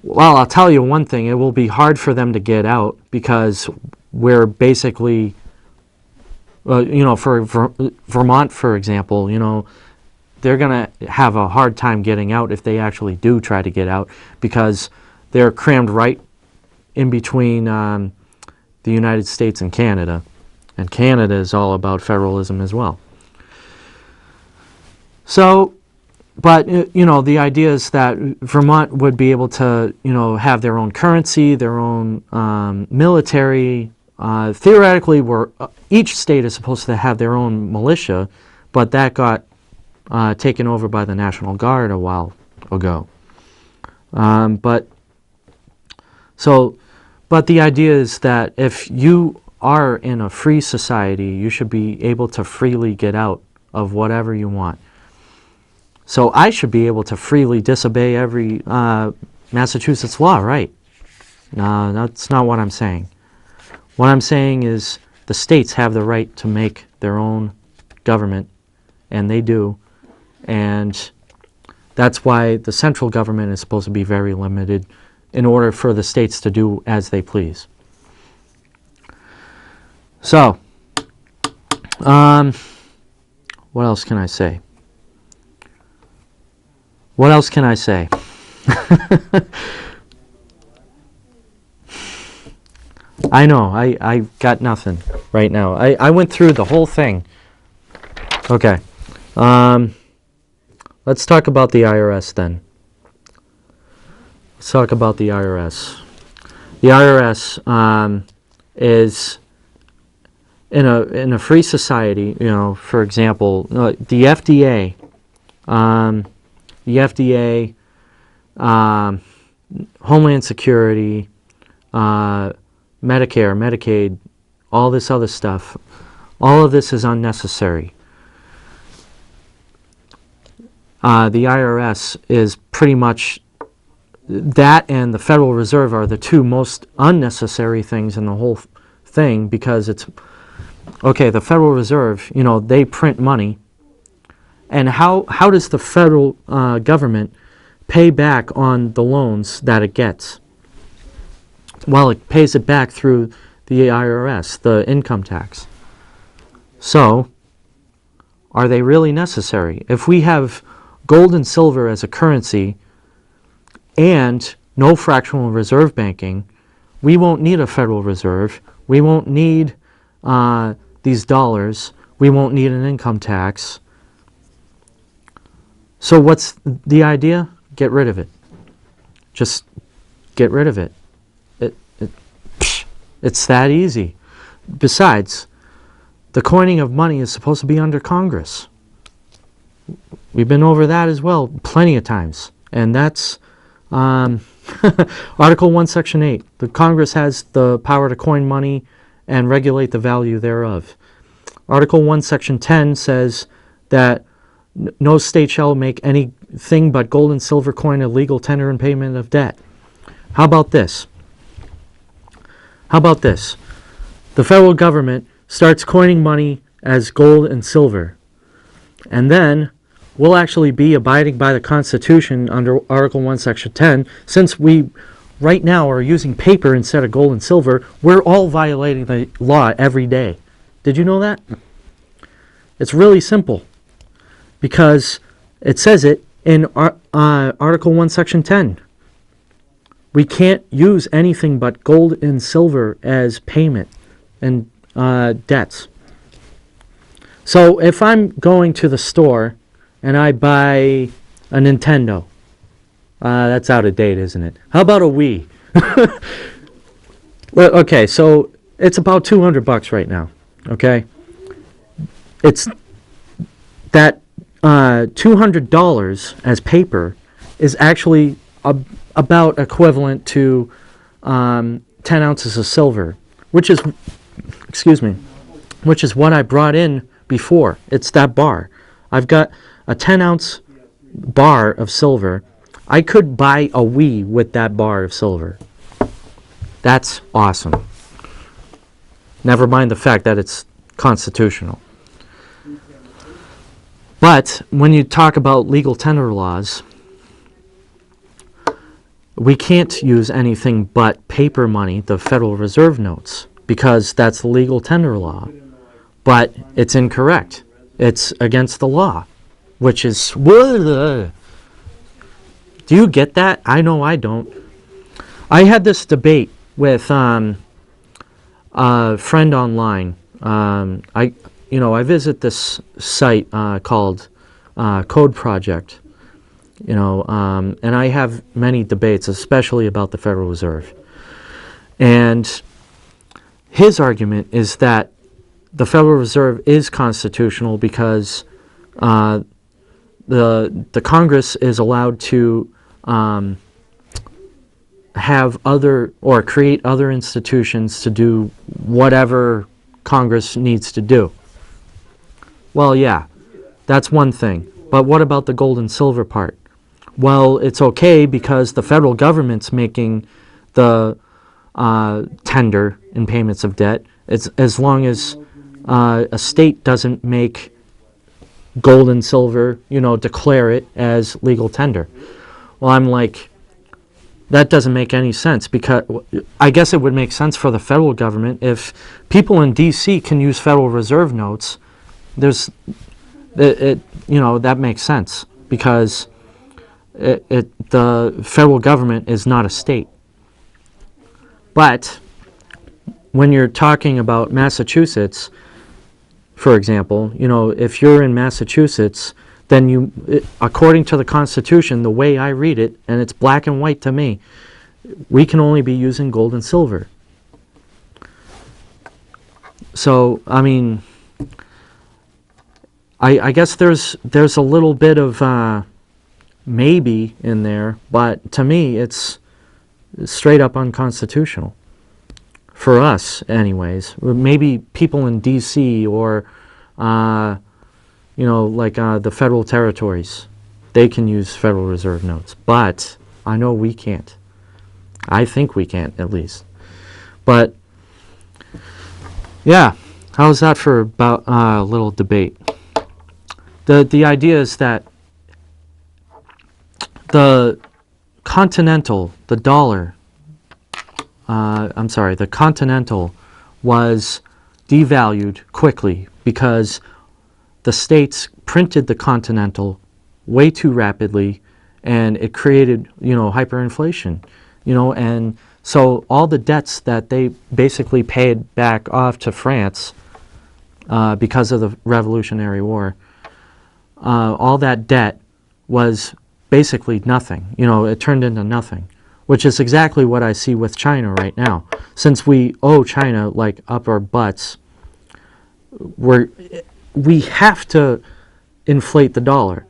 Well, I'll tell you one thing. It will be hard for them to get out because we're basically, for Vermont, for example, they're going to have a hard time getting out if they actually do try to get out because they're crammed right in between the United States and Canada. And Canada is all about federalism as well. So, but, the idea is that Vermont would be able to, have their own currency, their own military. Theoretically, each state is supposed to have their own militia, but that got taken over by the National Guard a while ago. But the idea is that if you are in a free society, you should be able to freely get out of whatever you want. So I should be able to freely disobey every Massachusetts law, right? No, that's not what I'm saying. What I'm saying is the states have the right to make their own government, and they do. And that's why the central government is supposed to be very limited in order for the states to do as they please. So, what else can I say? What else can I say? I know, I got nothing right now. I went through the whole thing. Okay. Let's talk about the IRS then. Let's talk about the IRS. The IRS is in a free society. For example, the FDA. The FDA, Homeland Security, Medicare, Medicaid, all this other stuff, all of this is unnecessary. The IRS is pretty much, that and the Federal Reserve are the two most unnecessary things in the whole thing because it's, okay, the Federal Reserve, they print money. And how does the federal government pay back on the loans that it gets? Well, it pays it back through the IRS, the income tax. So, are they really necessary? If we have gold and silver as a currency and no fractional reserve banking, we won't need a Federal Reserve. We won't need these dollars. We won't need an income tax. So what's the idea? Get rid of it. Just get rid of it. It's that easy. Besides, the coining of money is supposed to be under Congress. We've been over that as well plenty of times. And that's Article 1, Section 8. The Congress has the power to coin money and regulate the value thereof. Article 1, Section 10 says that no state shall make anything but gold and silver coin a legal tender in payment of debt. How about this? The federal government starts coining money as gold and silver. And then we'll actually be abiding by the Constitution under Article 1, Section 10. Since we right now are using paper instead of gold and silver, we're all violating the law every day. Did you know that? It's really simple. Because it says it in Article 1, Section 10. We can't use anything but gold and silver as payment and debts. So if I'm going to the store and I buy a Nintendo, that's out of date, isn't it? How about a Wii? Well, okay, so it's about $200 right now, okay? It's that $200 as paper is actually about equivalent to 10 ounces of silver, which is, which is what I brought in before. It's that bar. I've got a 10-ounce bar of silver. I could buy a Wii with that bar of silver. That's awesome. Never mind the fact that it's constitutional. But when you talk about legal tender laws, we can't use anything but paper money, the Federal Reserve notes, because that's the legal tender law. But it's incorrect. It's against the law, which is... Do you get that? I know I don't. I had this debate with a friend online. I visit this site called Code Project, and I have many debates, especially about the Federal Reserve. And his argument is that the Federal Reserve is constitutional because the Congress is allowed to have other or create other institutions to do whatever Congress needs to do. Well, yeah, that's one thing. But what about the gold and silver part? Well, it's okay because the federal government's making the tender in payments of debt. It's as long as a state doesn't make gold and silver, declare it as legal tender. Well, I'm like, that doesn't make any sense, because I guess it would make sense for the federal government if people in D.C. can use Federal Reserve notes. That makes sense because the federal government is not a state. But when you're talking about Massachusetts, for example, if you're in Massachusetts, then according to the Constitution, the way I read it, and it's black and white to me, we can only be using gold and silver. So, I mean, I guess there's a little bit of maybe in there, but to me, it's straight up unconstitutional. For us, anyways. Maybe people in D.C. or the federal territories, they can use Federal Reserve notes. But I know we can't. I think we can't, at least. But, yeah, how's that for about a little debate? The idea is that the Continental was devalued quickly because the states printed the Continental way too rapidly, and it created, hyperinflation, and so all the debts that they basically paid back off to France because of the Revolutionary War, all that debt was basically nothing. It turned into nothing, which is exactly what I see with China right now. Since we owe China like up our butts, we have to inflate the dollar.